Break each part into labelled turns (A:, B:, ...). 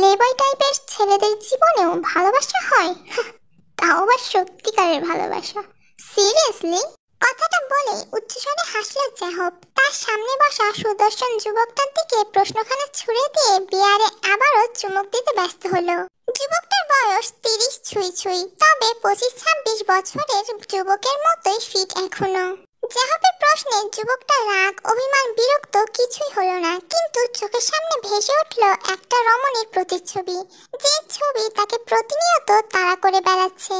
A: Playboy টাইপের ছেলেদের জীবনেও ভালোবাসা হয়? তাও আবার সত্যিকারের ভালোবাসা? সিরিয়াসলি? কথাটা বলে উচ্চস্বরে হাসল জাহব। তার সামনে বসা সুদর্শন যুবকটার দিকে প্রশ্নখানা ছুড়ে দিয়ে বিয়ারে আবারও চুমুক দিতে ব্যস্ত হলো। যুবকটার বয়স 30 ছুঁই ছুঁই, তবে 25-26 বছরের যুবকের মতোই ফিট এখনো। জাহবের প্রশ্নে যুবকটার রাগ, অভিমান, বিরক্ত কিছুই হলো না, কিন্তু চোখের সামনে ভেসে উঠল একটা রমণীর প্রতিচ্ছবি, যে ছবি তাকে প্রতিনিয়ত তাড়া করে বেড়াচ্ছে।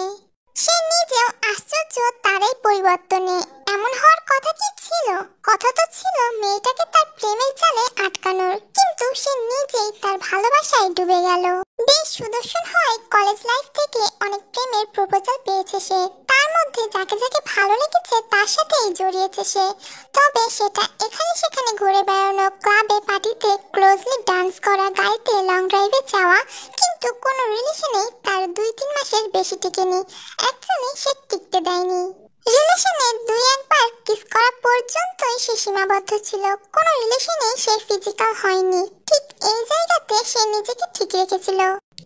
A: সে নিজেও আশ্চর্য তার এই পরিবর্তনে। এমন হওয়ার কথা কি ছিল? কথা তো ছিল মেয়েটাকে তার প্রেমের জালে আটকানোর, কিন্তু সে নিজেই তার ভালোবাসায় ডুবে গেল। বেশ সুদর্শন হয় কলেজ লাইফ থেকে অনেক প্রেমের প্রপোজাল পেয়েছে সে, তার মধ্যে যাকে যাকে ভালো লেগেছে তার সাথেই জড়িয়েছে সে। তবে সেটা এখানে সেখানে ঘুরে বেড়ানো, ক্লাবে পার্টিতে ক্লোজলি ডান্স করা, গাড়িতে লং ড্রাইভে যাওয়া, কিন্তু কোনো রিলেশনে তার 2-3 মাসের বেশি টিকেনি। অ্যাকচুয়ালি সে টিকতে দেয়নি। রিলেশনে 2-1 বার কিস করা পর্যন্তই সে সীমাবদ্ধ ছিল, কোনো রিলেশনে সে ফিজিক্যাল হয়নি। ঠিক এই জায়গাতে সে নিজেকে ঠিক রেখেছিল।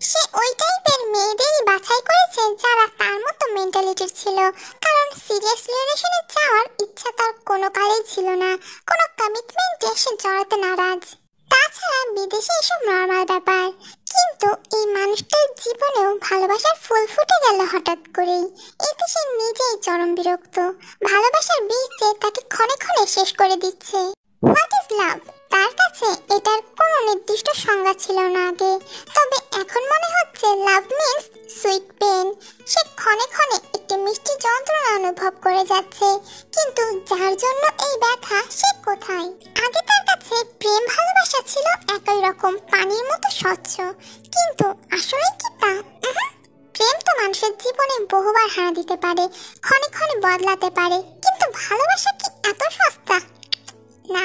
A: সে ওই টাইপের মেয়েদেরই বাছাই করেছে যারা তার মতো মেন্টালিটির ছিল, কারণ সিরিয়াস রিলেশনে যাওয়ার ইচ্ছা তার কোনো কালেই ছিল না, কোনো কমিটমেন্টে সে জড়াতে নারাজ। তাছাড়া বিদেশে এসব নর্মাল ব্যাপার। কিন্তু এই মানুষটার জীবনেও ভালোবাসার ফুল ফুটে গেল হঠাৎ করেই। এতে সে নিজেই চরম বিরক্ত। ভালোবাসার বীজ যে তাকে ক্ষণে ক্ষণে শেষ করে দিচ্ছে। What is love? তার কাছে এটার কোনো নির্দিষ্ট সংজ্ঞা ছিল না আগে, তবে এখন মনে হচ্ছে লাভ মিন্স সুইট পেন। সে ক্ষণে ক্ষণে একটি মিষ্টি যন্ত্রণা অনুভব করে যাচ্ছে, কিন্তু যার জন্য এই ব্যথা সে কোথায়? আগে তার কাছে প্রেম ভালোবাসা ছিল একই রকম, পানির মতো স্বচ্ছ, কিন্তু আসলে কি তা? প্রেম তো মানুষের জীবনে বহুবার হানা দিতে পারে, ক্ষণে ক্ষণে বদলাতে পারে, কিন্তু ভালোবাসা কি এত সস্তা? না,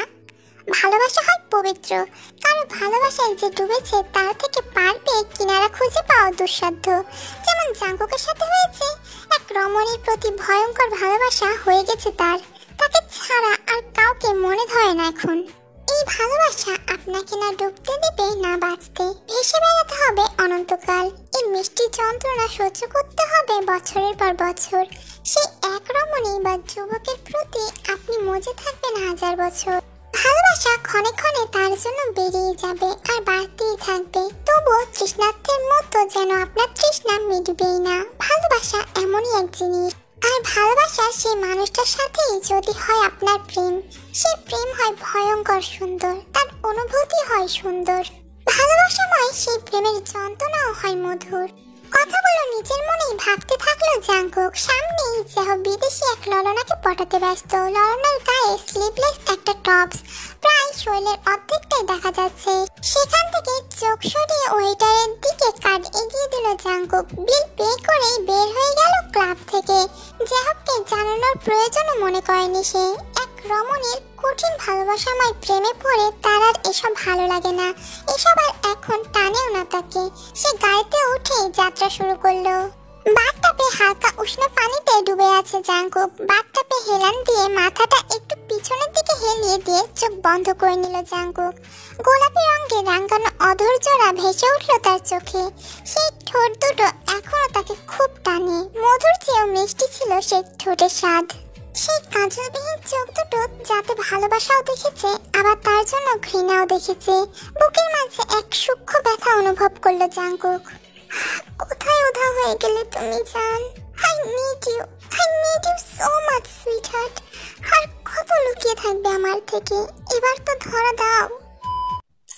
A: ভালোবাসা হয় পবিত্র। কারণ ভালোবাসায় যে ডুবেছে তার থেকে পার পেয়ে কিনারা খুঁজে পাওয়া দুঃসাধ্য। যেমন জাঙ্কুকের সাথে হয়েছে, এক রমণীর প্রতি ভয়ঙ্কর ভালোবাসা হয়ে গেছে তার, তাকে ছাড়া আর কাউকে মনে ধরে না এখন। এই ভালোবাসা আপনাকে না ডুবতে দেবে না বাঁচতে, ভেসে বেড়াতে হবে অনন্তকাল। এই মিষ্টি যন্ত্রণা সহ্য করতে হবে বছরের পর বছর। সেই এক রমণী বা যুবকের প্রতি আপনি মজে থাকবেন 1000 বছর। ভালোবাসা ক্ষণে ক্ষণে তার জন্য বেরিয়ে যাবে আর বাড়তেই থাকবে, তবুও তৃষ্ণার্থের মতো যেন আপনার তৃষ্ণা মিটবেই না। ভালোবাসা এমনই এক জিনিস। আর ভালোবাসার সেই মানুষটার সাথেই যদি হয় আপনার প্রেম, সেই প্রেম হয় ভয়ঙ্কর সুন্দর, তার অনুভূতি হয় সুন্দর। ভালোবাসাময় সেই প্রেমের যন্ত্রণাও হয় মধুর। কথাগুলো নিজের মনেই ভাবতে থাকলো জাঙ্কুক। সামনেই যাহ বিদেশি এক ললনাকে পটাতে ব্যস্ত। ললনার গায়ে স্লিভলেস একটা টপস, প্রায় শরীরের অর্ধেকটাই দেখা যাচ্ছে। সেখান থেকে চোখ সরিয়ে ওয়েটারের দিকে কার্ড এগিয়ে দিল জাঙ্কুক। বিল পে করেই বের হয়ে গেল ক্লাব থেকে। জাহকে জানানোর প্রয়োজনও মনে করেনি সে। এক রমণীর কঠিন ভালোবাসাময় প্রেমে পড়ে তার আর এসব ভালো লাগে না, এসব আর এখন টানেও না তাকে। সে গাড়িতে উঠে যাত্রা শুরু করলো। বাথটাবে হালকা উষ্ণ পানিতে ডুবে আছে জাঙ্কুক। বাথটাবে হেলান দিয়ে মাথাটা একটু পিছনের দিকে হেলিয়ে দিয়ে চোখ বন্ধ করে নিল জাঙ্কুক। গোলাপি রঙে রাঙানো অধর জোড়া ভেসে উঠল তার চোখে। সেই ঠোঁট দুটো এখনো তাকে খুব টানে। মধুর চেয়েও মিষ্টি ছিল সেই ঠোঁটের স্বাদ। সেই কাজলবিহীন চোখ দুটো যাতে ভালোবাসাও দেখেছে, আবার তার জন্য ঘৃণাও দেখেছে। বুকের মাঝে এক সূক্ষ্ম ব্যথা অনুভব করলো জাঙ্কুক। কোথায় উধাও হয়ে গেলে তুমি জান? I need you so much, sweetheart. আর কত লুকিয়ে থাকবে আমার থেকে? এবার তো ধরা দাও।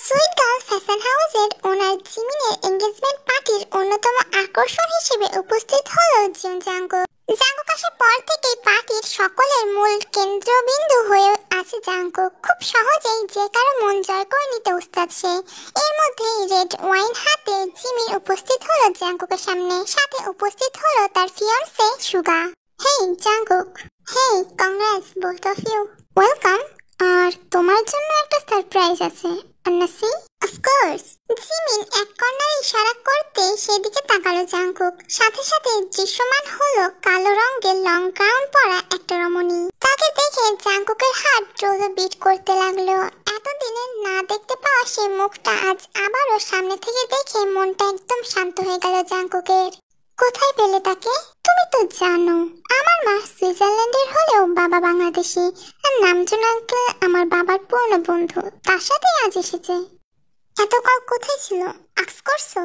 A: সুইট গার্ল ফ্যাশন হাউসের ওনার জিমিনের এঙ্গেজমেন্ট পার্টির অন্যতম আকর্ষণ হিসেবে উপস্থিত হলো জাঙ্কুক। জাঙ্কুক আসার পর থেকেই পার্টির সকলের মূল কেন্দ্রবিন্দু হয়ে আছে জাঙ্কুক। খুব সহজেই যে কারো মন জয় করে নিতে উস্তাদ সে। এর মধ্যে রেড ওয়াইন হাতে জিমিন উপস্থিত হলো জাঙ্কুকের সামনে। সাথে উপস্থিত হলো তার fiance Suga. Hey Jungkook. Hey, congrats both of you. Welcome. আর তোমার জন্য একটা সারপ্রাইজ আছে আন্নাসি। Of course. জিমিন এক কর্নারে ইশারা করতে সেদিকে তাকালো জাঙ্কুক। সাথে সাথে দৃশ্যমান হলো কালো রঙের লং গাউন পরা একটা রমণী। তাকে দেখে জাঙ্কুকের হার্ট জোরে বিট করতে লাগলো। এতদিনে না দেখতে পাওয়া সেই মুখটা আজ আবারও সামনে থেকে দেখে মনটা একদম শান্ত হয়ে গেল জাঙ্কুকের। কোথায় পেলে তাকে? তুমি তো জানো আমার মা সুইজারল্যান্ডের হলেও বাবা বাংলাদেশি, আর নামজন আঙ্কেল আমার বাবার পুরনো বন্ধু, তার সাথে আজ এসেছে। এতকাল কোথায় ছিল আক্স করছো?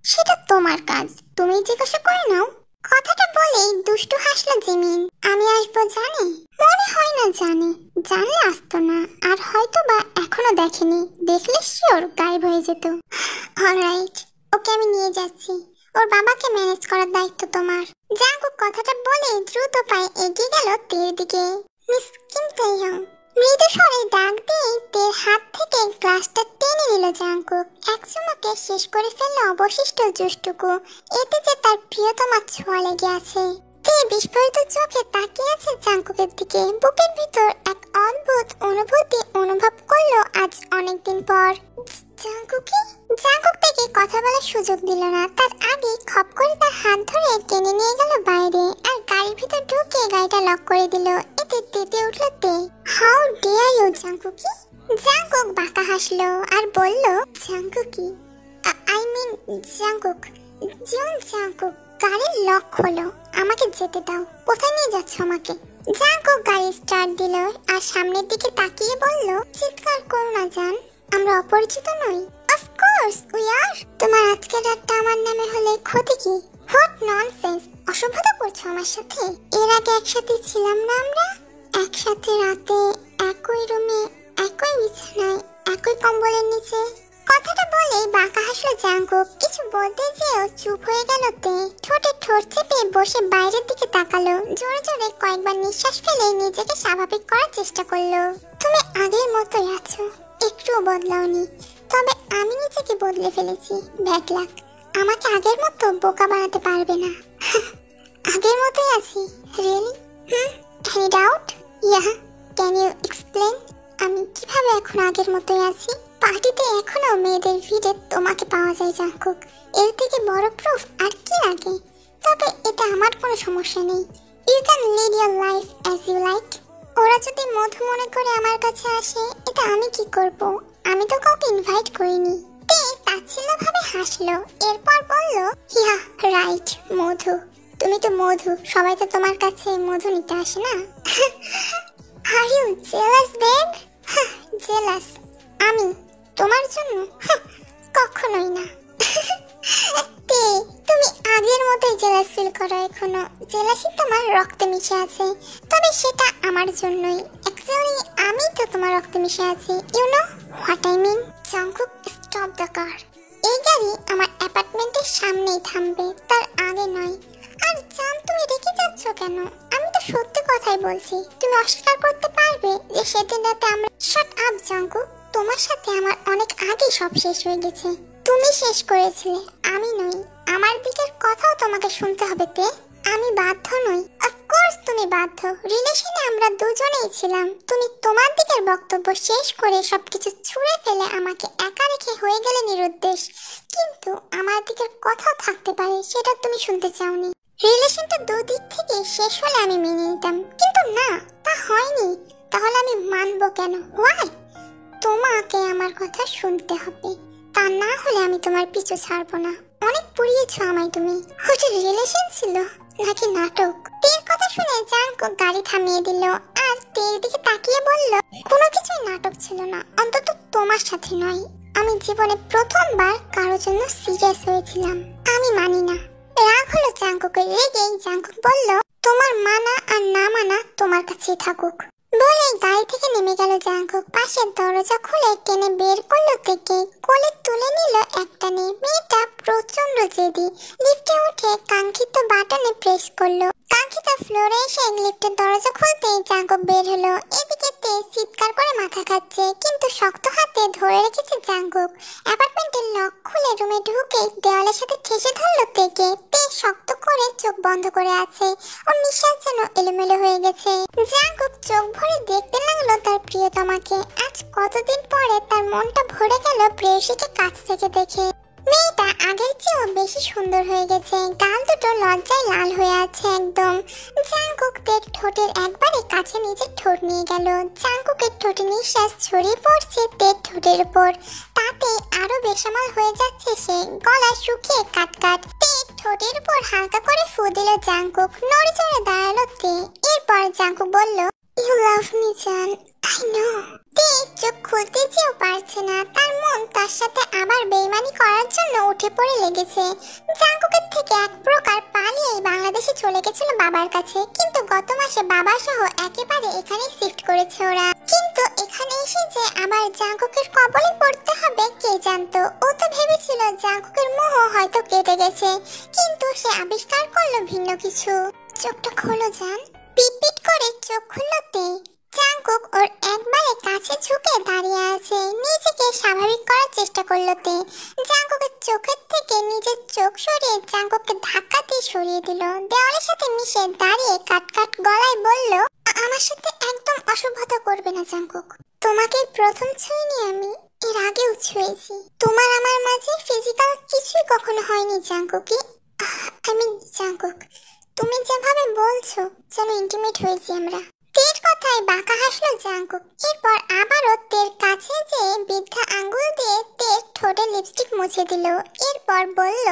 A: সেটা তোমার কাজ, তুমি জিজ্ঞাসা করে নাও। কথাটা বলেই দুষ্টু হাসলো জিমিন। আমি আসবো জানে? মনে হয় না জানে, জানলে আসতো না, আর হয়তো বা এখনো দেখেনি, দেখলে শিওর গায়েব হয়ে যেত। অলরাইট, ওকে আমি নিয়ে যাচ্ছি, ওর বাবাকে ম্যানেজ করার দায়িত্ব তোমার। জাঙ্কুক কথাটা বলে দ্রুত পায়ে এগিয়ে গেল তের দিকে। মিস কিম তাইয়ং মৃদু স্বরে ডাক দিয়ে তের হাত থেকে গ্লাসটা টেনে নিল জাঙ্কুক। এক চুমুকে শেষ করে ফেলল অবশিষ্ট জুসটুকু। এতে যে তার প্রিয়তমা ছোঁয়া লেগে আছে। তে বিস্ফোরিত চোখে তাকিয়ে আছে জাঙ্কুকের দিকে। বুকের ভিতর এক অদ্ভুত অনুভূতি অনুভব করলো আজ অনেকদিন পর। জাঙ্কুক থেকে কথা বলার সুযোগ দিল না, তার আগে খপ করে তার হাত ধরে টেনে নিয়ে গেল বাইরে, আর গাড়ির ভিতর ঢুকে গাড়িটা লক করে দিল। এতে তেতে উঠল তে। How dare you Jungkookie? Jungkook বাঁকা হাসলো আর বলল, Jungkookie I mean Jungkook. Jungkook গাড়ির লক হলো, আমাকে যেতে দাও। কোথায় নিয়ে যাচ্ছ আমাকে? জাঙ্কুক গাড়ি স্টার্ট দিল আর সামনের দিকে তাকিয়ে বলল, চিৎকার করো না জান, আমরা অপরিচিত নই। Of course we are. তোমার আজকের রাতটা আমার নামে হলে ক্ষতি কি? হোয়াট ননসেন্স, অসভ্যতা করছো আমার সাথে? এর আগে একসাথে ছিলাম না আমরা? একসাথে রাতে একই রুমে একই বিছানায় একই কম্বলের নিচে। কথাটা বলে বাঁকা হাসলো জাঙ্কুক। কিছু বলতে যেও চুপ হয়ে গেল তে। ঠোঁটে ঠোঁট চেপে বসে বাইরের দিকে তাকালো। জোরে জোরে কয়েকবার নিঃশ্বাস ফেলে নিজেকে স্বাভাবিক করার চেষ্টা করলো। তুমি আগের মতোই আছো, একটুও বদলাওনি, তবে আমি নিজেকে বদলে ফেলেছি। ব্যাড লাক, আমাকে আগের মতো বোকা বানাতে পারবে না। আগের মতোই আছি। Really? Any doubt? Yeah, can you explain আমি কিভাবে এখন আগের মতোই আছি? পার্টিতে এখনো মেয়েদের ভিড়ে তোমাকে পাওয়া যায় জাঙ্কুক, এর থেকে বড় প্রুফ আর কি লাগে? তবে এটা আমার কোনো সমস্যা নেই। You can lead your life as you like. ওরা যদি মধু মনে করে আমার কাছে আসে, এটা আমি কি করব? আমি তো কাউকে ইনভাইট করিনি। তে তাচ্ছিল্যভাবে হাসলো, এরপর বলল, ইয়া রাইট, মধু। তুমি তো মধু, সবাই তো তোমার কাছে মধু নিতে আসে না? Are you jealous babe? Jealous আমি তোমার জন্য? কখনোই না। তে তুমি আগের মতোই জেলাস ফিল করো এখনো। জেলাসি তোমার রক্তে মিশে আছে, তবে সেটা আমার জন্যই। অ্যাকচুয়ালি আমি তো তোমার রক্তে মিশে আছি। You know what I mean? Jungkook stop the car. এই গাড়ি আমার অ্যাপার্টমেন্টের সামনেই থামবে, তার আগে নয়। আর জান, তুমি রেখে যাচ্ছ কেন? আমি তো সত্যি কথাই বলছি। তুমি অস্বীকার করতে পারবে যে সেদিন রাতে আমরা... শাট আপ জাঙ্কুক, তোমার সাথে আমার অনেক আগে সব শেষ হয়ে গেছে। তুমি শেষ করেছিলে, আমি নই। আমার দিকের কথাও তোমাকে শুনতে হবে তে। আমি বাধ্য নই। অফকোর্স তুমি বাধ্য। রিলেশনে আমরা দুজনেই ছিলাম। তুমি তোমার দিকের বক্তব্য শেষ করে সবকিছু ছুঁড়ে ফেলে আমাকে একা রেখে হয়ে গেলে নিরুদ্দেশ। কিন্তু আমার দিকের কথাও থাকতে পারে, সেটা তুমি শুনতে চাওনি। রিলেশনটা দুদিক থেকে শেষ হলে আমি মেনে নিতাম, কিন্তু না, তা হয়নি। তাহলে আমি মানবো কেন? ওয়াই? তোমাকে আমার কথা শুনতে হবে, তা না হলে আমি তোমার পিছু ছাড়বো না। অনেক পুড়িয়েছো আমায় তুমি। ওটা রিলেশন ছিল নাকি নাটক? তের কথা শুনে জাঙ্কুক গাড়ি থামিয়ে দিল আর তের দিকে তাকিয়ে বলল, কোনো কিছুই নাটক ছিল না, অন্তত তোমার সাথে নয়। আমি জীবনে প্রথমবার কারোর জন্য সিরিয়াস হয়েছিলাম। আমি মানি না। রাগ হলো জাঙ্কুকের। রেগে জাঙ্কুক বলল, তোমার মানা আর না মানা তোমার কাছেই থাকুক। বলে গাড়ি থেকে নেমে গেল জাঙ্কুক। পাশের দরজা খুলে টেনে বের করলো থেকে কোলে তুলে নিল একটা মেয়েটা প্রচন্ড জেদি। লিফটে উঠে কাঙ্ক্ষিত বাটনে প্রেস করলো। কাঙ্ক্ষিত ফ্লোরে এসে লিফটের দরজা খুলতেই জাঙ্কুক বের হলো। এদিকে তে চিৎকার করে মাথা খাচ্ছে, কিন্তু শক্ত হাতে ধরে রেখেছে জাঙ্কুক। অ্যাপার্টমেন্টের লক খুলে রুমে ঢুকে দেওয়ালের সাথে ঠেসে ধরলো তেকে। তে শক্ত করে চোখ বন্ধ করে আছে, ওর নিঃশ্বাস যেন এলোমেলো হয়ে গেছে। জাঙ্কুক চোখ ভরে দেখতে লাগলো তার প্রিয়তমাকে। আজ কতদিন পরে তার মনটা ভরে গেল প্রেয়সীকে কাছ থেকে দেখে। মেয়েটা আগের চেয়েও বেশি সুন্দর হয়ে গেছে, গাল দুটো লজ্জায় লাল হয়ে আছে একদম। জাংকুক তের ঠোঁটের একবারে কাছে নিজের ঠোঁট নিয়ে গেল। জাংকুকের ঠোঁটে নিঃশ্বাস ছড়িয়ে পড়ছে তের ঠোঁটের উপর, তাতে আরো বেসামাল হয়ে যাচ্ছে সে, গলা শুকিয়ে কাটকাট। তের ঠোঁটের উপর হালকা করে ফু দিল জাংকুক, নড়ে চড়ে দাঁড়ালো তে। এরপর জাংকুক বলল, ইউ লাভ মি জান, আই নো। তে চোখ খুলতে চেয়েও পারছে না, তার মন তার সাথে আবার বেইমানি করার জন্য উঠে পড়ে লেগেছে। জাংকুকের থেকে এক প্রকার পালিয়ে বাংলাদেশে চলে গেছিল বাবার কাছে, কিন্তু গত মাসে বাবা সহ একেবারে এখানে শিফট করেছে ওরা। কিন্তু এখানে এসে যে আবার জাংকুকের কবলে পড়তে হবে কে জানতো। ও তো ভেবেছিল জাংকুকের মোহ হয়তো কেটে গেছে, কিন্তু সে আবিষ্কার করলো ভিন্ন কিছু। চোখটা খোলো জান। পিটপিট করে চোখ খুলতে জাংকুক ওর একবারে কাছে ঝুঁকে দাঁড়িয়ে আছে, নিজেকে স্বাভাবিক করার চেষ্টা করলো তে। জাংকুকের চোখের থেকে নিজের চোখ সরিয়ে জাংকুককে ধাক্কা দিয়ে সরিয়ে দিল, দেওয়ালের সাথে মিশে দাঁড়িয়ে কাটকাট গলায় বলল, আমার সাথে একদম অসভ্যতা করবে না জাংকুক। তোমাকে প্রথম ছুঁইনি আমি, এর আগেও ছুঁয়েছি। তোমার আমার মাঝে ফিজিক্যাল কিছুই কখনো হয়নি জাংকুকি। আমি জাংকুক, তুমি যেভাবে বলছো যেন ইন্টিমেট হয়েছি আমরা। তের কথায় বাঁকা হাসলো জাংকুক। এরপর আবারও তের কাছে যে বৃদ্ধা আঙ্গুল দিয়ে তের ঠোঁটে লিপস্টিক মুছে দিল। এরপর বলল,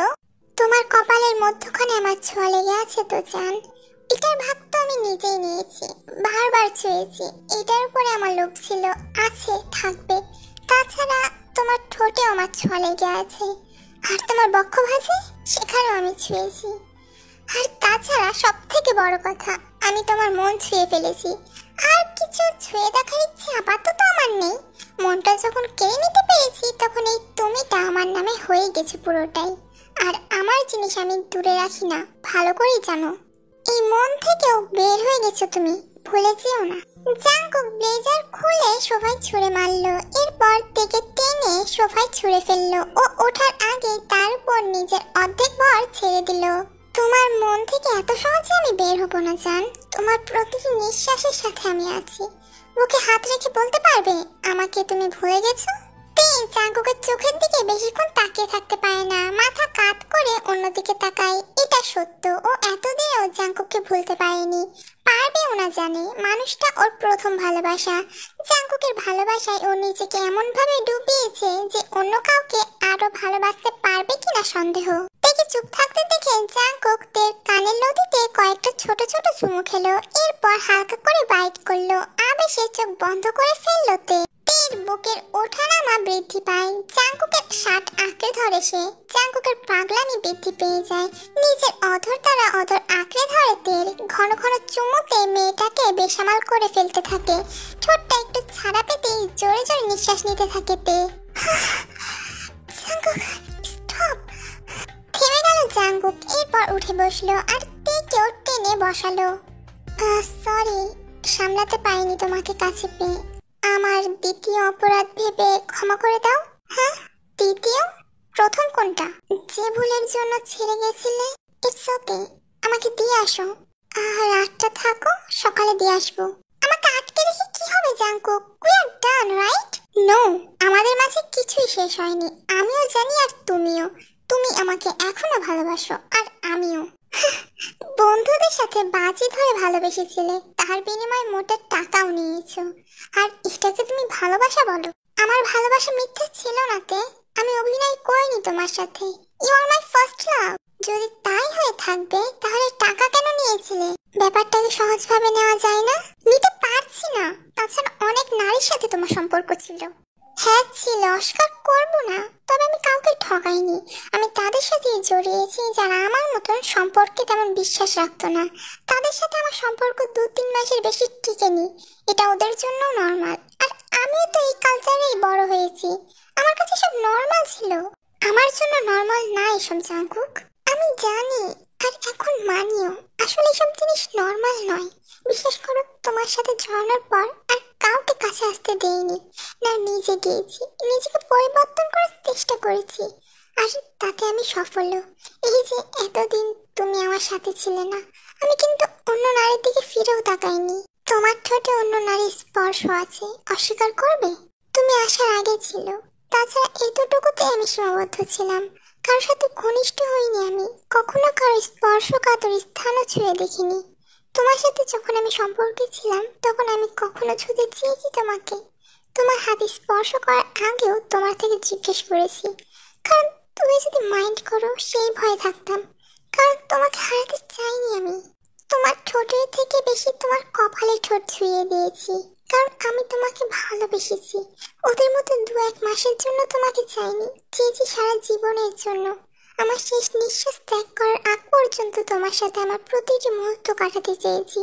A: তোমার কপালের মধ্যখানে আমার ছোঁয়া লেগে আছে তো জান। এটার ভাগ তো আমি নিজেই নিয়েছি, বারবার ছুঁয়েছি। এটার উপরে আমার লোভ ছিল, আছে, থাকবে। তাছাড়া তোমার ঠোঁটে আমার ছোঁয়া লেগে আছে, আর তোমার বক্ষ ভাঁজে সেখানেও আমি ছুঁয়েছি। আর তাছাড়া সব থেকে বড় কথা, আমি তোমার মন ছুঁয়ে ফেলেছি। আর কিছু ছুঁয়ে দেখার ইচ্ছে আপাতত আমার নেই। মনটা যখন কেড়ে নিতে পেরেছি, তখন এই তুমিটা আমার নামে হয়ে গেছে পুরোটাই। আর আমার জিনিস আমি দূরে রাখি না, ভালো করেই জানো। এই মন থেকেও বের হয়ে গেছো তুমি, ভুলে যেও না। জাংকুক ব্লেজার খুলে সোফায় ছুঁড়ে মারলো, এরপর থেকে টেনে সোফায় ছুঁড়ে ফেললো। ও ওঠার আগে তার উপর নিজের অর্ধেক ভর ছেড়ে দিল। তোমার মন থেকে এত সহজে আমি বের হব না জান। তোমার প্রতিটি নিঃশ্বাসের সাথে আমি আছি। বুকে হাত রেখে বলতে পারবে আমাকে তুমি ভুলে গেছো? জাংকুকের চোখের দিকে বেশিক্ষণ তাকিয়ে থাকতে পারে না, মাথা কাত করে অন্যদিকে তাকায়। এটা সত্য, ও এতদিনেও জাংকুককে ভুলতে পারেনি, পারবেও না জানে। মানুষটা ওর প্রথম ভালোবাসা। জাংকুকের ভালোবাসায় ও নিজেকে এমন ভাবে ডুবিয়েছে যে অন্য কাউকে আরো ভালোবাসতে পারবে কিনা সন্দেহ। দেখে চুপ থাকতে দেখে জাংকুক তের কানের লতিতে কয়েকটা ছোট ছোট চুমু খেলো, এরপর হালকা করে বাইট করলো। আবেশে চোখ বন্ধ করে ফেললো তে। তের বুকের ওঠানামা বৃদ্ধি পায়, জাংকুকের শার্ট আঁকড়ে ধরে সে। জাংকুকের পাগলামি বৃদ্ধি পেয়ে যায়, নিজের অধর দ্বারা অধর আঁকড়ে ধরে তের। ঘন ঘন চুমুতে মেয়েটাকে বেসামাল করে ফেলতে থাকে। ঠোঁটটা একটু ছাড়া পেতেই জোরে জোরে নিঃশ্বাস নিতে থাকে তে। Jungkook stop. থেমে গেল জাংকুক, এরপর উঠে বসলো আর তেকেও টেনে বসালো। সরি, সামলাতে পারিনি তোমাকে কাছে পেয়ে। আমার দ্বিতীয় অপরাধ ভেবে ক্ষমা করে দাও। হ্যাঁ, দ্বিতীয়? প্রথম কোনটা? যে ভুলের জন্য ছেড়ে গেছিলে। ইটস ওকে, আমাকে দিয়ে আসো। রাতটা থাকো, সকালে দিয়ে আসবো। আমাকে আটকে রেখে কি হবে Jungkook? We are done, right? No, আমাদের মাঝে কিছুই শেষ হয়নি। আমিও জানি আর তুমিও। তুমি আমাকে এখনো ভালোবাসো, আর আমিও। বন্ধুদের সাথে বাজি ধরে ভালোবেসেছিলে, তার বিনিময়ে মোটে টাকাও নিয়েছো, আর এটাকে তুমি ভালোবাসা বলো? আমার ভালোবাসা মিথ্যে ছিল না তে। আমি অভিনয় করিনি তোমার সাথে। You are my first love. যদি তাই হয়ে থাকবে, তাহলে টাকা কেন নিয়েছিলে? ব্যাপারটাকে সহজভাবে নেওয়া যায় না? নিতে পারছি না। তাছাড়া অনেক নারীর সাথে তোমার সম্পর্ক ছিল। হ্যাঁ ছিল, অস্বীকার করবো না। তবে আমি কাউকে ঠকাইনি। আমি তাদের সাথে জড়িয়েছি যারা আমার মতন সম্পর্কে তেমন বিশ্বাস রাখতো না। তাদের সাথে আমার সম্পর্ক 2-3 মাসের বেশি টিকেনি। এটা ওদের জন্য নর্মাল। আর আমিও তো এই কালচারেই বড় হয়েছি। আমার কাছে সব নর্মাল ছিল। আমার জন্য নর্মাল না এসব জাংকুক। আমি জানি, আর এখন মানিও। আসলে এসব জিনিস নর্মাল নয়। বিশেষ করে তোমার সাথে জড়ানোর পর আর কাউকে কাছে আসতে দেইনি না, নিজে গিয়েছি, নিজেকে পরিবর্তন করার চেষ্টা করেছি, আর তাতে আমি সফল। এই যে এতদিন তুমি আমার সাথে ছিলে না, আমি কিন্তু অন্য নারীর দিকে ফিরেও তাকাইনি। তোমার ঠোঁটে অন্য নারীর স্পর্শ আছে, অস্বীকার করবে? তুমি আসার আগে ছিল। তাছাড়া এতটুকুতে আমি সীমাবদ্ধ ছিলাম। কারোর সাথে ঘনিষ্ঠ হইনি আমি, কখনো কারো স্পর্শকাতর স্থানও ছুঁয়ে দেখিনি। তোমার সাথে যখন আমি সম্পর্কে ছিলাম তখন আমি কখনো ছুঁতে চেয়েছি তোমাকে? তোমার হাতে স্পর্শ করার আগেও তোমার থেকে জিজ্ঞেস করেছি, কারণ তুমি যদি মাইন্ড করো সেই ভয়ে থাকতাম, কারণ তোমাকে হারাতে চাইনি আমি। তোমার ঠোঁটের থেকে বেশি তোমার কপালে ঠোঁট ছুঁয়ে দিয়েছি, কারণ আমি তোমাকে ভালোবেসেছি। ওদের মতো 2-1 মাসের জন্য তোমাকে চাইনি, চেয়েছি সারা জীবনের জন্য। আমার শেষ নিঃশ্বাস ত্যাগ করার আগ পর্যন্ত তোমার সাথে আমার প্রতিটি মুহূর্ত কাটাতে চেয়েছি।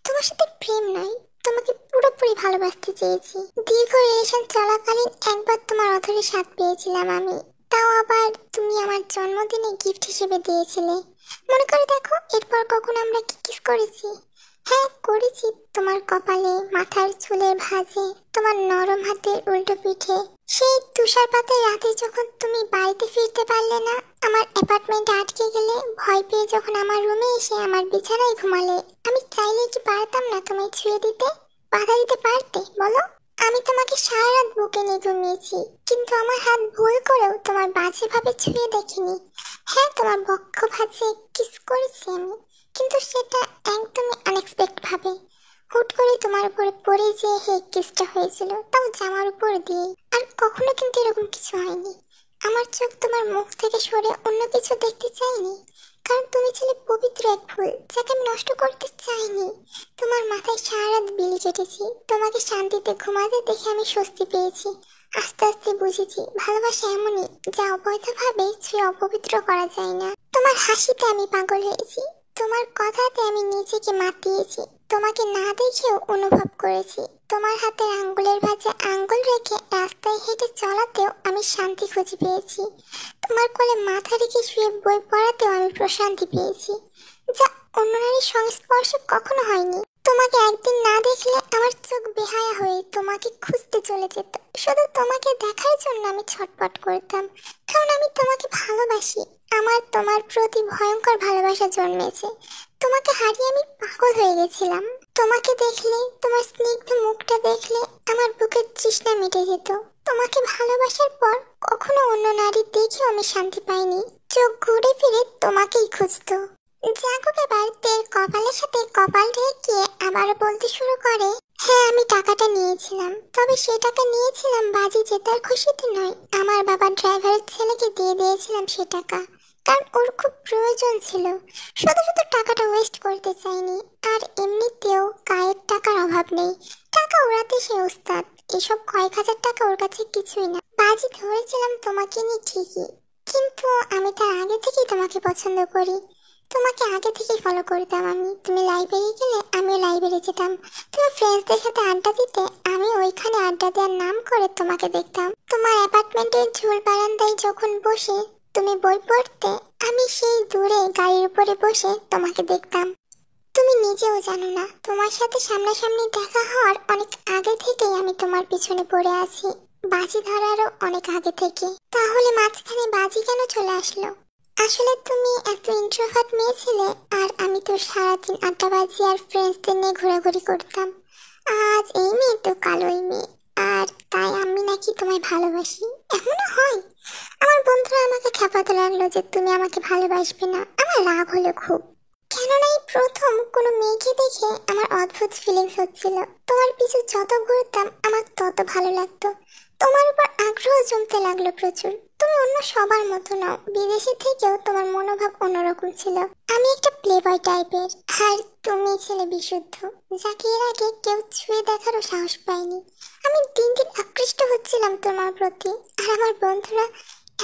A: তোমার সাথে প্রেম নয়, তোমাকে পুরোপুরি ভালোবাসতে চেয়েছি। দীর্ঘ রিলেশন চলাকালীন একবার তোমার অধরে স্বাদ পেয়েছিলাম আমি, তাও আবার তুমি আমার জন্মদিনে গিফট হিসেবে দিয়েছিলে। মনে করে দেখো এরপর কখন আমরা কি কিস করেছি। হ্যাঁ করেছি, তোমার কপালে, মাথার চুলের ভাঁজে, তোমার নরম হাতের উল্টো পিঠে। সেই তুষারপাতের রাতে যখন তুমি বাড়িতে ফিরতে পারলে না, আমার অ্যাপার্টমেন্টে আটকে গেলে, ভয় পেয়ে যখন আমার রুমে এসে আমার বিছানায় ঘুমালে, আমি চাইলে কি পারতাম না তোমায় ছুঁয়ে দিতে, বাধা দিতে পারতে বলো? আমি তোমাকে সারা রাত বুকে নিয়ে ঘুমিয়েছি, কিন্তু আমার হাত ভুল করেও তোমার বাজে ভাবে ছুঁয়ে দেখিনি। হ্যাঁ তোমার বক্ষ ভাঁজে কিস করেছি আমি, কিন্তু সেটা একদমই আনএক্সপেক্টেড ভাবে। হুট করে তোমার উপরে পড়ে যে হে কিসটা হয়েছিল, তাও জামার উপর দিয়ে। আর কখনো কিন্তু এরকম কিছু হয়নি। আমার চোখ তোমার মুখ থেকে সরে অন্য কিছু দেখতে চাইনি, কারণ তুমি ছিলে পবিত্র এক ফুল যাকে আমি নষ্ট করতে চাইনি। তোমার মাথায় সারা রাত বিলি কেটেছি, তোমাকে শান্তিতে ঘুমাতে দেখে আমি স্বস্তি পেয়েছি। আস্তে আস্তে বুঝেছি ভালোবাসা এমনই, যা অবৈধভাবে ছুঁয়ে অপবিত্র করা যায় না। তোমার হাসিতে আমি পাগল হয়েছি, তোমার কথাতে আমি নিজেকে মাতিয়েছি, তোমাকে না দেখেও অনুভব করেছি। তোমার হাতের আঙ্গুলের ভাঁজে আঙ্গুল রেখে রাস্তায় হেঁটে চলাতেও আমি শান্তি খুঁজে পেয়েছি। তোমার কোলে মাথা রেখে শুয়ে বই পড়াতেও আমি প্রশান্তি পেয়েছি, যা অন্য নারীর সংস্পর্শে কখনো হয়নি। তোমাকে একদিন না দেখলে আমার চোখ বেহায়া হয়ে তোমাকে খুঁজতে চলে যেত। শুধু তোমাকে দেখার জন্য আমি ছটপট করতাম, কারণ আমি তোমাকে ভালোবাসি। আমার তোমার প্রতি ভয়ঙ্কর ভালোবাসা জন্মেছে। তোমাকে হারিয়ে আমি পাগল হয়ে গেছিলাম। তোমাকে দেখলে, তোমার স্নিগ্ধ মুখটা দেখলে আমার বুকের তৃষ্ণা মিটে যেত। তোমাকে ভালোবাসার পর কখনো অন্য নারী দেখেও আমি শান্তি পাইনি। চোখ ঘুরে ফিরে তোমাকেই খুঁজতো। জাগুক এবার তের কপালের সাথে কপাল রেখে আবার বলতে শুরু করে, হ্যাঁ আমি টাকাটা নিয়েছিলাম, তবে সে টাকা নিয়েছিলাম বাজি জেতার খুশিতে নয়। আমার বাবার ড্রাইভারের ছেলেকে দিয়ে দিয়েছিলাম সে টাকা, কারণ ওর খুব প্রয়োজন ছিল। শুধু শুধু টাকাটা ওয়েস্ট করতে চাইনি। আর এমনিতেও গায়ের টাকার অভাব নেই, টাকা ওড়াতে সে ওস্তাদ। এসব কয়েক হাজার টাকা ওর কাছে কিছুই না। বাজি ধরেছিলাম তোমাকে নিয়ে ঠিকই, কিন্তু আমি তার আগে থেকেই তোমাকে পছন্দ করি। তোমাকে আগে থেকেই ফলো করতাম আমি। তুমি লাইব্রেরি গেলে আমিও লাইব্রেরি যেতাম, তুমি ফ্রেন্ডসদের সাথে আড্ডা দিতে, আমি ওইখানে আড্ডা দেওয়ার নাম করে তোমাকে দেখতাম। তোমার অ্যাপার্টমেন্টের ঝুল বারান্দায় যখন বসে তুমি বই পড়তে, আমি সেই দূরে গাড়ির উপরে বসে তোমাকে দেখতাম। তুমি নিজেও জানো না, তোমার সাথে সামনাসামনি দেখা হওয়ার অনেক আগে থেকেই আমি তোমার পিছনে পড়ে আছি, বাজি ধরারও অনেক আগে থেকে। তাহলে মাঝখানে বাজি কেন চলে আসলো? আসলে তুমি এত ইন্ট্রোভার্ট মেয়ে ছিলে, আর আমি তো সারাদিন আড্ডাবাজি আর ফ্রেন্ডসদের নিয়ে ঘোরাঘুরি করতাম। আজ এই মেয়ে তো কাল ওই মেয়ে, আর তাই আমি নাকি তোমায় ভালোবাসি, এমনও হয়? আমার বন্ধুরা আমাকে খেপাতে লাগলো যে তুমি আমাকে ভালোবাসবে না। আমার রাগ হলো খুব, কেননা এই প্রথম কোনো মেয়েকে দেখে আমার অদ্ভুত ফিলিংস হচ্ছিল। তোমার পিছু যত ঘুরতাম আমার তত ভালো লাগতো, তোমার উপর আগ্রহ জমতে লাগলো প্রচুর। তুমি অন্য সবার মতো নও, বিদেশে থেকেও তোমার মনোভাব অন্যরকম ছিল। আমি একটা প্লেবয় টাইপের, আর তুমি ছেলে বিশুদ্ধ, যাকে এর আগে কেউ ছুঁয়ে দেখারও সাহস পায়নি। আমি দিন দিন আকৃষ্ট হচ্ছিলাম তোমার প্রতি। আর আমার বন্ধুরা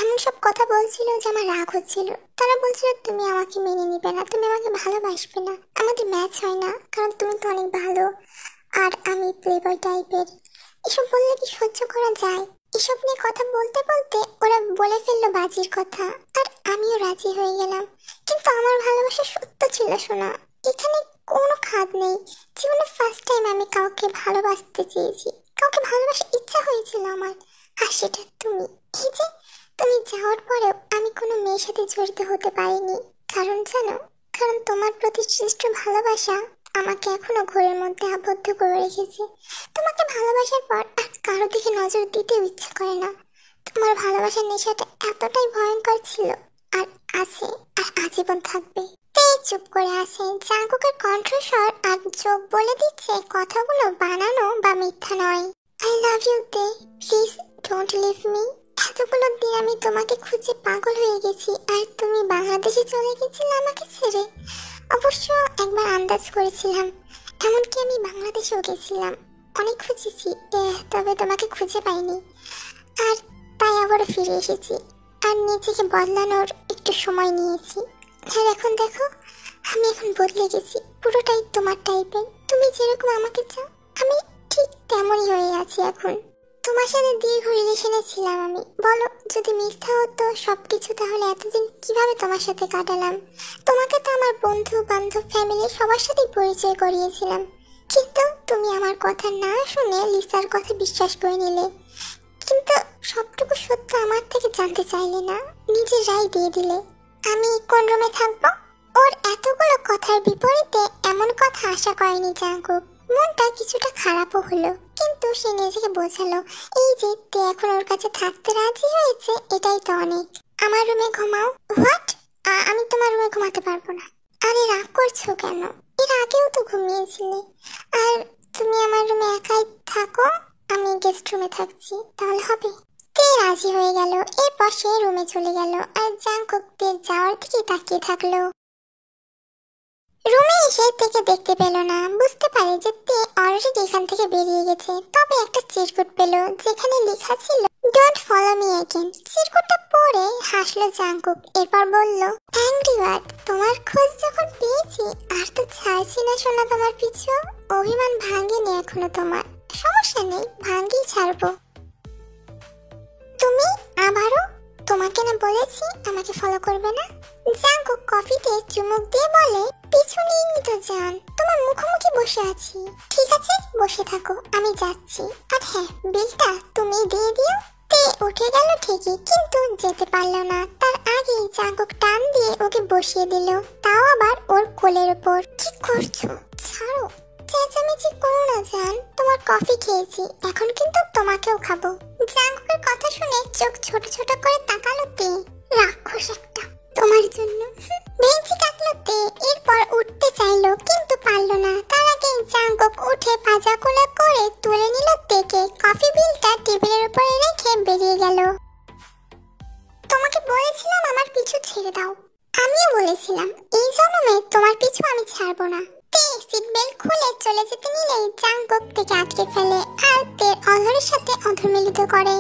A: এমন সব কথা বলছিল যে আমার রাগ হচ্ছিল। তারা বলছিল তুমি আমাকে মেনে নিবে না, তুমি আমাকে ভালোবাসবে না, আমাদের ম্যাচ হয় না, কারণ তুমি তো অনেক ভালো আর আমি প্লেবয় টাইপের। এসব বললে কি সহ্য করা যায়? এসব নিয়ে কথা বলতে বলতে ওরা বলে ফেললো বাজির কথা, আর আমিও রাজি হয়ে গেলাম। কিন্তু আমার ভালোবাসা সত্য ছিল শোনা, এখানে কোনো খাদ নেই। জীবনে ফার্স্ট টাইম আমি কাউকে ভালোবাসতে চেয়েছি, কাউকে ভালোবাসার ইচ্ছা হয়েছিল আমার, আর সেটা তুমি। এই যে তুমি যাওয়ার পরেও আমি কোনো মেয়ের সাথে জড়িত হতে পারিনি, কারণ জানো, কারণ তোমার প্রতি শ্রেষ্ঠ ভালোবাসা আমাকে এখনো ঘরের মধ্যে আবদ্ধ করে রেখেছে। তোমাকে ভালোবাসার পর আর কারো দিকে নজর দিতেও ইচ্ছা করে না। তোমার ভালোবাসার নেশাটা এতটাই ভয়ঙ্কর ছিল, আর আছে, আর আজীবন থাকবে। তে চুপ করে আছে। জাঙ্কুকের কণ্ঠস্বর আর চোখ বলে দিচ্ছে কথাগুলো বানানো বা মিথ্যা নয়। আই লাভ ইউ তে, প্লিজ ডোন্ট লিভ মি। এতগুলো দিন আমি তোমাকে খুঁজে পাগল হয়ে গেছি, আর তুমি বাংলাদেশে চলে গেছিলে আমাকে ছেড়ে। অবশ্য একবার আন্দাজ করেছিলাম, এমনকি আমি বাংলাদেশেও গেছিলাম, অনেক খুঁজেছি, তবে তোমাকে খুঁজে পাইনি। আর তাই আবারও ফিরে এসেছি, আর নিজেকে বদলানোর একটু সময় নিয়েছি। আর এখন দেখো, আমি এখন বদলে গেছি, পুরোটাই তোমার টাইপের। তুমি যেরকম আমাকে চাও, আমি ঠিক তেমনই হয়ে আছি এখন। তোমার সাথে দীর্ঘ রিলেশনে ছিলাম আমি। বলো, যদি মিথ্যা হতো সবকিছু, তাহলে এতদিন কিভাবে তোমার সাথে কাটালাম? তোমাকে তো আমার বন্ধু বান্ধব ফ্যামিলি সবার সাথেই পরিচয় করিয়েছিলাম, কিন্তু তুমি আমার কথা না শুনে লিসার কথা বিশ্বাস করে নিলে। কিন্তু সবটুকু সত্য আমার থেকে জানতে চাইলে না, নিজের রায় দিয়ে দিলে। আমি কোন রুমে থাকবো? ওর এতগুলো কথার বিপরীতে এমন কথা আশা করেনি জাঙ্কুক। মনটা কিছুটা খারাপও হলো, কিন্তু সে নিজেকে বোঝালো, এই যে তে এখন ওর কাছে থাকতে রাজি হয়েছে, এটাই তো অনেক। আমার রুমে ঘুমাও। হোয়াট? আমি তোমার রুমে ঘুমাতে পারবো না। আরে রাগ করছো কেন? এর আগেও তো ঘুমিয়েছিলে। আর তুমি আমার রুমে একাই থাকো, আমি গেস্ট রুমে থাকছি, তাহলে হবে? তে রাজি হয়ে গেল। এরপর সে রুমে চলে গেল, আর জাঙ্কুক তের যাওয়ার দিকে তাকিয়ে থাকলো। রুমে এসে তেকে দেখতে পেল না। বুঝতে পারে যে তে অলরেডি এখান থেকে বেরিয়ে গেছে। তবে একটা চিরকুট পেল, যেখানে লেখা ছিল ডোন্ট ফলো মি এগেইন। চিরকুটটা পড়ে হাসলো জাঙ্কুক। এরপর বলল, অ্যাংরি বার্ড, তোমার খোঁজ যখন পেয়েছি, আর তো ছাড়ছি না শোনা তোমার পিছু। অভিমান ভাঙেনি এখনো তোমার, সমস্যা নেই, ভাঙেই ছাড়বো। তুমি আবারও? তোমাকে না বলেছি আমাকে ফলো করবে না? জাঙ্কুক কফিতে চুমুক দিয়ে বলে, পিছু নিয়ে তো যান, তোমার মুখোমুখি বসে আছি। ঠিক আছে, বসে থাকো, আমি যাচ্ছি। আর হ্যাঁ, বিলটা তুমি দিয়ে দিও। তে উঠে গেল ঠিকই, কিন্তু যেতে পারলো না। তার আগে জাঙ্কুক টান দিয়ে ওকে বসিয়ে দিল, তাও আবার ওর কোলের উপর। কি করছো? ছাড়ো। চেঁচামেচি করো না জান, তোমার কফি খেয়েছি, এখন কিন্তু তোমাকেও খাবো। জাঙ্কুকের কথা শুনে চোখ ছোট ছোট করে তাকালো তে। রাক্ষস একটা, তোমার জন্য। বেঞ্চি কাটলো তে। এরপর উঠতে চাইলো, কিন্তু পারলো না। তার আগে জাঙ্কুক উঠে পাজা কোলে করে তুলে নিল তেকে। কফি বিলটা টেবিলের উপরে রেখে বেরিয়ে গেল। তোমাকে বলেছিলাম আমার পিছু ছেড়ে দাও। আমিও বলেছিলাম এই জন্মে তোমার পিছু আমি ছাড়বো না। তে সিট বেল্ট খুলে চলে যেতে নিলেই জাঙ্কুক থেকে আটকে ফেলে, আর তের অধরের সাথে অধর মিলিত করে।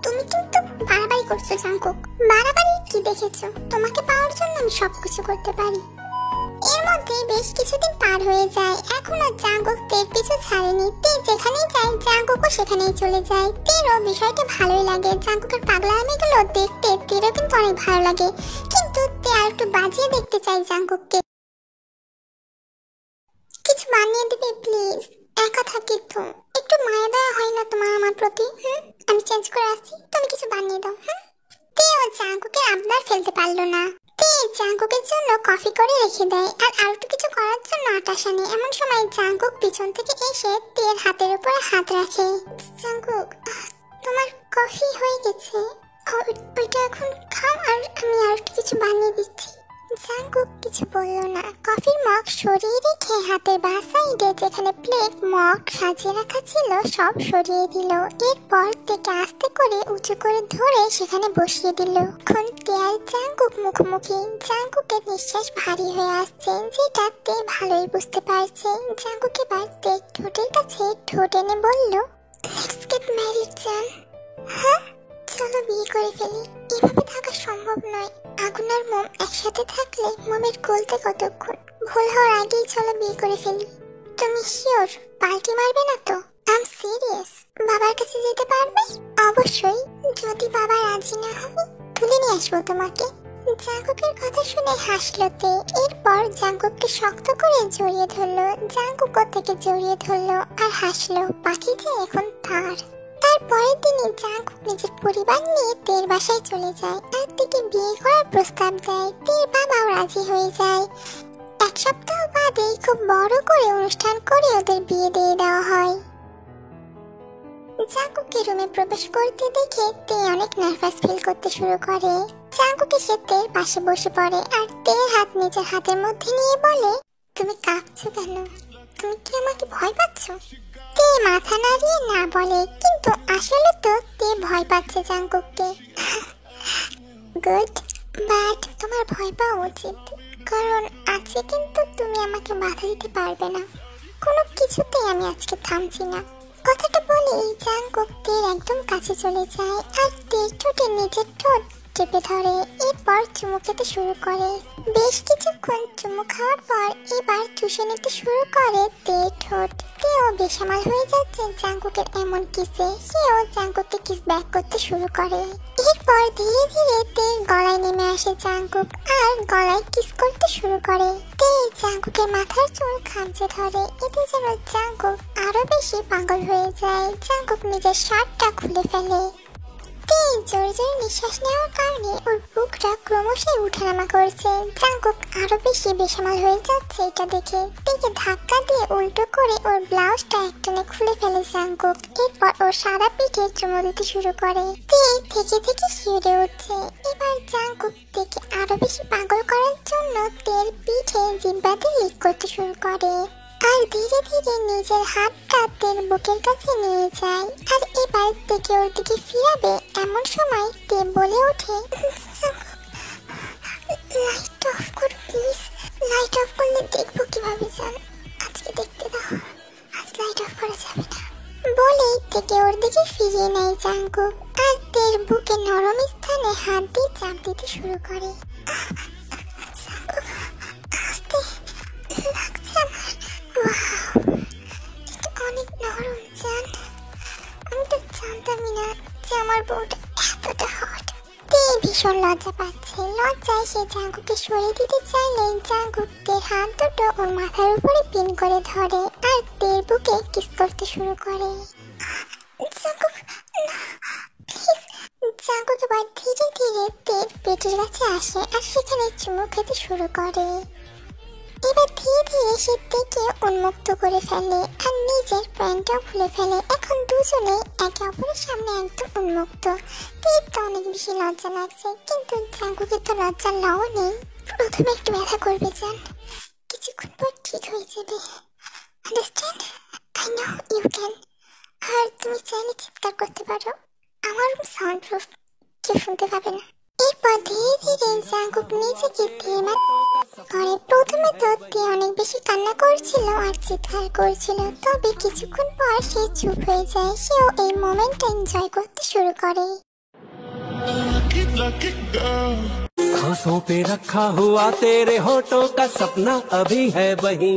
A: তুমি কিন্তু বাড়াবাড়ি করছো জাঙ্কুক। বাড়াবাড়ি কি দেখেছো? তোমাকে পাওয়ার জন্য আমি সবকিছু করতে পারি। এর মধ্যে বেশ কিছুদিন পার হয়ে যায়, এখনো জাঙ্কুক তের পিছু ছাড়েনি। তে যেখানেই যায় জাঙ্কুকও সেখানেই চলে যায়। তেরও বিষয়টা ভালোই লাগে, জাঙ্কুকের পাগলামিগুলো দেখতে তেরও কিন্তু অনেক ভালো লাগে। কিন্তু তে আর একটু বাজিয়ে দেখতে চাই জাঙ্কুককে। কিছু বানিয়ে দিবে প্লিজ? একা থাকি তো, একটু মায়া দয়া হয় না তোমার আমার প্রতি? আমি চেঞ্জ করে আসছি, তুমি কিছু বানিয়ে দাও। তেও জাঙ্কুকের আবদার ফেলতে পারলো না। তে জাঙ্কুকের জন্য কফি করে রেখে দেয়, আর একটু কিছু করার জন্য আটাশ আনে। এমন সময় জাঙ্কুক পিছন থেকে এসে তের হাতের উপরে হাত রাখে। জাঙ্কুক, তোমার কফি হয়ে গেছে, ওইটা এখন খাও, আর আমি আর একটু কিছু বানিয়ে দিচ্ছি। জাঙ্কুক কিছু বলল না। কফির মগ সরিয়ে রেখে হাতের বাঁ সাইডে যেখানে প্লেট মগ সাজিয়ে রাখা ছিল সব সরিয়ে দিল। এরপর তেকে আস্তে করে উঁচু করে ধরে সেখানে বসিয়ে দিল। এখন তে আর জাঙ্কুক মুখোমুখি। জাঙ্কুকের নিঃশ্বাস ভারী হয়ে আসছে, যেটা তে ভালোই বুঝতে পারছে। জাঙ্কুক এবার তে ঠোঁটের কাছে ঠোঁট এনে বলল, লেটস গেট ম্যারিড জান। হ্যাঁ, চলো বিয়ে করে ফেলি। এভাবে থাকা সম্ভব নয়। আগুন আর মোম একসাথে থাকলে মোমের গলতে কতক্ষণ? ভুল হওয়ার আগেই চলো বিয়ে করে ফেলি। তুমি শিওর পাল্টি মারবে না তো? I am serious. বাবার কাছে যেতে পারবে? অবশ্যই, যদি বাবা রাজি না হবে তুলে নিয়ে আসবো তোমাকে। জাঙ্কুকের কথা শুনে হাসলো তে। এরপর জাঙ্কুককে শক্ত করে জড়িয়ে ধরলো। জাঙ্কুকও থেকে জড়িয়ে ধরলো আর হাসলো। বাকি যে এখন তার। তারপরের দিনই জাঙ্কুক নিজের পরিবার নিয়ে তের বাসায় চলে যায়, আর তেকে বিয়ে করার প্রস্তাব দেয়। তের বাবাও রাজি হয়ে যায়। এক সপ্তাহ বাদে বাদেই খুব বড় করে অনুষ্ঠান করে ওদের বিয়ে দিয়ে দেওয়া হয়। জাঙ্কুককে রুমে প্রবেশ করতে দেখে তে অনেক নার্ভাস ফিল করতে শুরু করে। জাঙ্কুক এসে তের পাশে বসে পড়ে আর তের হাত নিজের হাতের মধ্যে নিয়ে বলে, তুমি কাঁপছো কেন? তুমি কি আমাকে ভয় পাচ্ছ? তে মাথা নাড়িয়ে না বলে, কিন্তু আসলে তো তে ভয় পাচ্ছে জাঙ্কুককে। গুড, বাট তোমার ভয় পাওয়া উচিত, কারণ আজকে কিন্তু তুমি আমাকে বাধা দিতে পারবে না। কোনো কিছুতেই আমি আজকে থামছি না। কথাটা বলে জাঙ্কুক তের একদম কাছে চলে যায় আর তের ঠোঁটে নিজের ঠোঁট চেপে ধরে। এরপর চুমু খেতে শুরু করে। বেশ কিছুক্ষণ চুমু খাওয়ার পর এবার চুষে নিতে শুরু করে তের ঠোঁট। তেও বেসামাল হয়ে যাচ্ছে জাঙ্কুকের এমন কিসে। সেও জাঙ্কুককে কিস ব্যাক করতে শুরু করে। এরপর ধীরে ধীরে তের গলায় নেমে আসে জাঙ্কুক আর গলায় কিস করতে শুরু করে। তে জাঙ্কুকের মাথার চুল খামচে ধরে। এতে যেন জাঙ্কুক আরো বেশি পাগল হয়ে যায়। জাঙ্কুক নিজের শার্টটা খুলে ফেলে। জোরে জোরে নিঃশ্বাস নেওয়ার কারণে ওর বুকটা ক্রমশই উঠানামা করছে। জাঙ্কুক আরো বেশি বেসামাল হয়ে যাচ্ছে এটা দেখে। তেকে ধাক্কা দিয়ে উল্টো করে ওর ব্লাউজটা একটানে খুলে ফেলে জাঙ্কুক। এরপর ওর সারা পিঠে চুমু দিতে শুরু করে। তে থেকে থেকে শিউরে উঠছে। এবার জাঙ্কুক তেকে আরো বেশি পাগল করার জন্য তের পিঠে জিহ্বাতে লিক করতে শুরু করে আর ধীরে ধীরে নিজের হাতটা তের বুকের কাছে নিয়ে যায়। আর এবার তেকে ওর দিকে ফিরাবে এমন সময় তে বলে ওঠে, লাইট অফ করো প্লিজ। লাইট অফ করলে দেখবো কিভাবে জান, আজকে দেখতে দাও, আজ লাইট অফ করা যাবে না। বলেই তেকে ওর দিকে ফিরিয়ে নেয় জাঙ্কুক আর তের বুকে নরম স্থানে হাত দিয়ে চাপ দিতে শুরু করে। আস্তে লাগছে আমার। এটা অনেক নরম জান, আমি তো জানতামই না যে আমার বউটা এতটা হট। তে ভীষণ লজ্জা পাচ্ছে। লজ্জায় সে জাঙ্কুককে সরিয়ে দিতে চাইলে জাঙ্কুক তের হাত দুটো ওর মাথার উপরে পিন করে ধরে আর তের বুকে কিস করতে শুরু করে। জাঙ্কুক না, প্লিজ। জাঙ্কুক এবার ধীরে ধীরে তের পেটের কাছে আসে আর সেখানে চুমু খেতে শুরু করে। এবার ধীরে ধীরে সে তেকে উন্মুক্ত করে ফেলে আর নিজের প্যান্টটাও খুলে ফেলে। এখন দুজনে একে অপরের সামনে একদম উন্মুক্ত। তের তো অনেক বেশি লজ্জা লাগছে, কিন্তু জাঙ্কুকের তো লজ্জার লাও নেই। প্রথমে একটু ব্যথা করবে জান, কিছুক্ষণ পর ঠিক হয়ে যাবে। Understand? I know you can. আর তুমি চাইলে চিৎকার করতে পারো, আমার সাউন্ড প্রুফ, কেউ শুনতে পাবে না। এরপর ধীরে ধীরে জাঙ্কুক নিজেকে থেমে করে। প্রথমে তো তে অনেক বেশি কান্না করছিল আর চিৎকার করছিল, তবে কিছুক্ষণ পর সে চুপ হয়ে যায়। সেও এই মোমেন্টটা এনজয় করতে শুরু করে।
B: आंखों पे रखा हुआ तेरे होठों का सपना अभी है वही।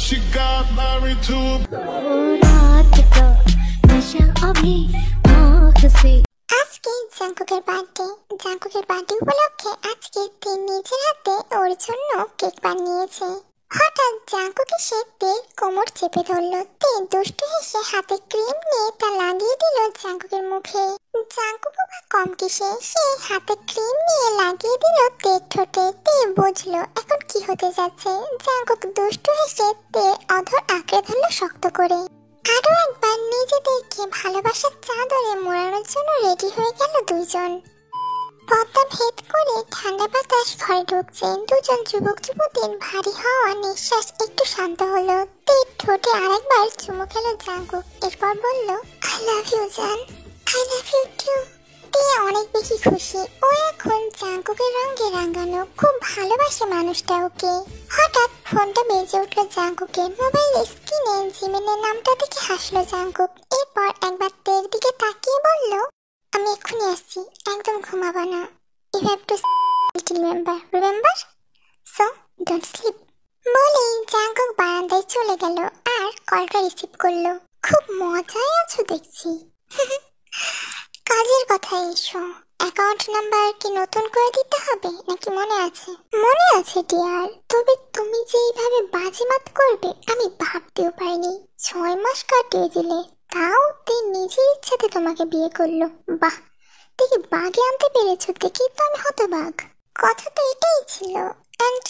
B: She got married to रात का नशा अभी आँख से।
A: আজকে জাঙ্কুকের বার্থডে। জাঙ্কুকের বার্থডে উপলক্ষে আজকে তে নিজের হাতে ওর জন্য কেক বানিয়েছে। হঠাৎ জাঙ্কুক এসে তের কোমর চেপে ধরলো। তে দুষ্টু হেসে হাতে ক্রিম নিয়ে তা লাগিয়ে দিল জাঙ্কুকের মুখে। জাঙ্কুক বা কম কিসে, সে হাতে ক্রিম নিয়ে লাগিয়ে দিল তের ঠোঁটে। তে বুঝলো এখন কি হতে যাচ্ছে। জাঙ্কুক দুষ্টু হেসে তের অধর আঁকড়ে ধরলো শক্ত করে। আরো একবার নিজেদেরকে ভালোবাসার চাদরে মোড়ানোর জন্য রেডি হয়ে গেল দুইজন। পর্দা ভেদ করে ঠান্ডা বাতাস ঘরে ঢুকছে। দুজন যুবক যুবতীর ভারী হওয়া নিঃশ্বাস একটু শান্ত হলো। তের ঠোঁটে আরেকবার চুমু খেলো জাঙ্কুক। এরপর বলল, আই লাভ ইউ জান। I love you too. তে অনেক বেশি খুশি। ও এখন জাঙ্কুকের রঙে রাঙানো, খুব ভালোবাসে মানুষটা ওকে। হঠাৎ ফোনটা বেজে উঠলো জাঙ্কুকের। মোবাইল স্ক্রিনে জিমেনের নামটা দেখে হাসলো জাঙ্কুক। এরপর একবার তের দিকে তাকিয়ে বলল, আমি এক্ষুনি আসছি, একদম ঘুমাবা না। You have to remember, so don't sleep. বলেই জাঙ্কুক বারান্দায় চলে গেল আর কলটা রিসিভ করলো। খুব মজায় আছো দেখছি। কাজের কথা এসো। অ্যাকাউন্ট নাম্বার কি নতুন করে দিতে হবে নাকি মনে আছে? মনে আছে ডিয়ার, তবে তুমি যে এইভাবে বাজিমাত করবে আমি ভাবতেও পারিনি। 6 মাস কাটিয়ে দিলে, তাও তে নিজের ইচ্ছাতে তোমাকে বিয়ে করলো। বাহ, দেখে বাগে আনতে পেরেছো, দেখি তো আমি হতবাক। কথা তো এটাই ছিল। অ্যান্ড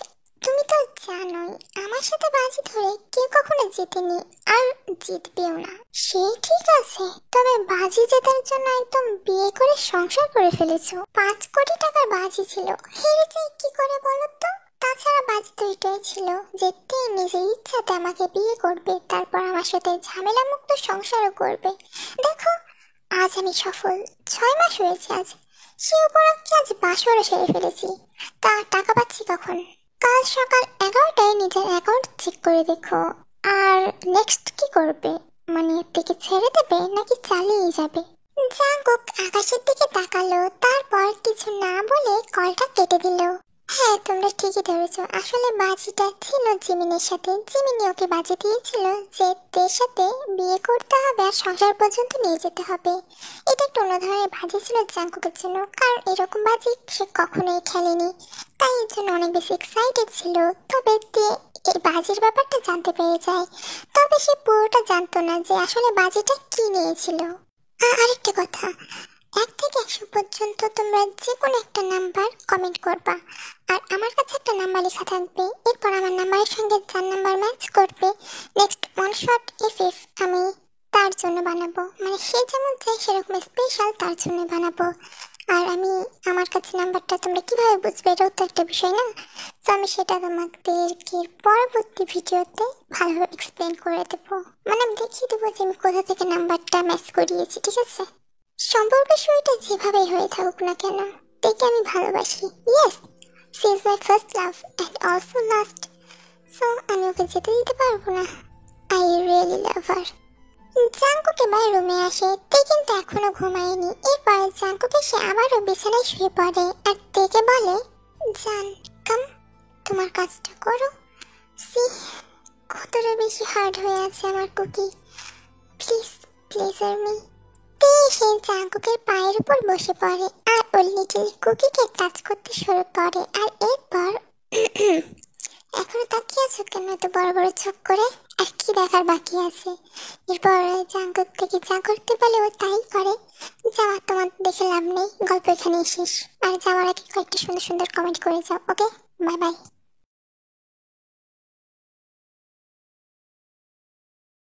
A: তুমি তো জানোই আমার আমার সাথে বাজি ধরে কেউ কখনো জিতেনি আর জিতবেও না। সে ঠিক আছে, তবে বাজি জেতার জন্য একদম বিয়ে করে সংসার করে ফেলেছো। 5 কোটি টাকার বাজি ছিল, হেরে যাই কি করে বলো তো? তাছাড়া বাজি তো এটাই ছিল যে তুই নিজের ইচ্ছাতে আমাকে বিয়ে করবে, তারপর আমার সাথে ঝামেলা মুক্ত সংসারও করবে। দেখো আজ আমি সফল, 6 মাস হয়েছে আজ। সে উপলক্ষে আজ বাসরও সেরে ফেলেছি। তা টাকা পাচ্ছি কখন? কাল সকাল 11টায় নিজের অ্যাকাউন্ট চেক করে দেখো। আর নেক্সট কি করবে? মানে থেকে ছেড়ে দেবে নাকি চালিয়ে যাবে? জাঙ্কুক আকাশের দিকে তাকালো, তারপর কিছু না বলে কলটা কেটে দিল। হ্যাঁ, তোমরা ঠিকই ধরেছো, আসলে বাজিটা ছিল জিমিনের সাথে। জিমিনি ওকে বাজি দিয়েছিল যে তের সাথে বিয়ে করতে হবে আর সংসার পর্যন্ত নিয়ে যেতে হবে। এটা একটা অন্য ধরনের বাজি ছিল জাঙ্কুকের জন্য, কারণ এরকম বাজি সে কখনোই খেলেনি, তাই এর জন্য অনেক বেশি এক্সাইটেড ছিল। তবে তে এই বাজির ব্যাপারটা জানতে পেরে যায়, তবে সে পুরোটা জানতো না যে আসলে বাজিটা কি নিয়েছিল। আরেকটা কথা, 1 থেকে 100 পর্যন্ত তোমরা যে কোনো একটা নাম্বার কমেন্ট করবা, আর আমার কাছে একটা নাম্বার লেখা থাকবে। এরপর আমার নাম্বারের সঙ্গে যার নাম্বার ম্যাচ করবে, নেক্সট ওয়ান শট এফএফ আমি তার জন্য বানাবো। মানে সে যেমন চাই সেরকম স্পেশাল তার জন্য বানাবো। আর আমি আমার কাছে নাম্বারটা তোমরা কিভাবে বুঝবে, এটাও তো একটা বিষয় না? তো আমি সেটা তোমাদেরকে পরবর্তী ভিডিওতে ভালোভাবে এক্সপ্লেন করে দেবো। মানে আমি দেখিয়ে দেবো যে আমি কোথা থেকে নাম্বারটা ম্যাচ করিয়েছি, ঠিক আছে? সম্পর্কের শুরুটা যেভাবেই হয়ে থাকুক না কেন, তাকে আমি ভালোবাসি। Yes, she is my first love and also last. So আমি ওকে যেতে দিতে পারবো না। I really love her. Jungkook এবার রুমে আসে, তে কিন্তু এখনো ঘুমায়নি। এরপরে জাঙ্কুক এসে আবারও বিছানায় শুয়ে পড়ে আর তেকে বলে, জান কাম, তোমার কাজটা করো। সি কতটা বেশি হার্ড হয়ে আছে আমার কুকি, প্লিজ প্লিজার মি। সে জাঙ্কুকের পায়ের উপর বসে পড়ে আর ওর লিটল কুকিকে টাচ করতে শুরু করে। আর এরপর এখনো তাকিয়ে আছো কেন এত বড় বড় চোখ করে? আর কি দেখার বাকি আছে? এরপর জাঙ্কুক থেকে যা করতে বলে ও তাই করে। যাওয়া, তোমার দেখে লাভ নেই, গল্প এখানেই শেষ। আর যাওয়ার আগে কয়েকটা সুন্দর সুন্দর কমেন্ট করে যাও, ওকে? Bye bye.